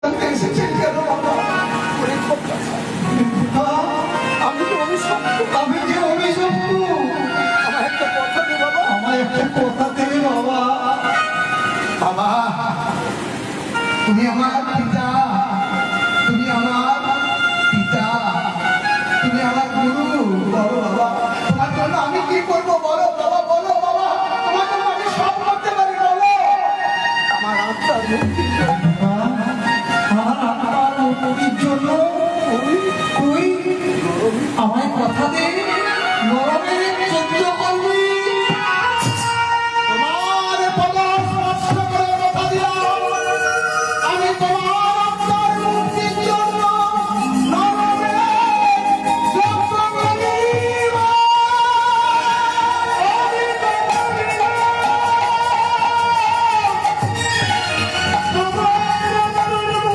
এসেছেন কেন বাবা? আমি তো অভিশপ্ত। আমি যে অভিশপ্ত। আমার একটা কথা দে বাবা। আমার একটা কথা দে বাবা। বাবা তুমি আমার পিতা, তুমি আমার পিতা, তুমি আমার গুরু। বলো বাবা তোমার জন্য আমি কি করবো? বলো বাবা, বলো বাবা, তোমার জন্য আমি সব করতে পারি। বলো আমার আত্মার মুক্তি, আমার আত্মার মুক্তির জন্য তুই আমায় কথা দে, নরমের যুদ্ধ করবি।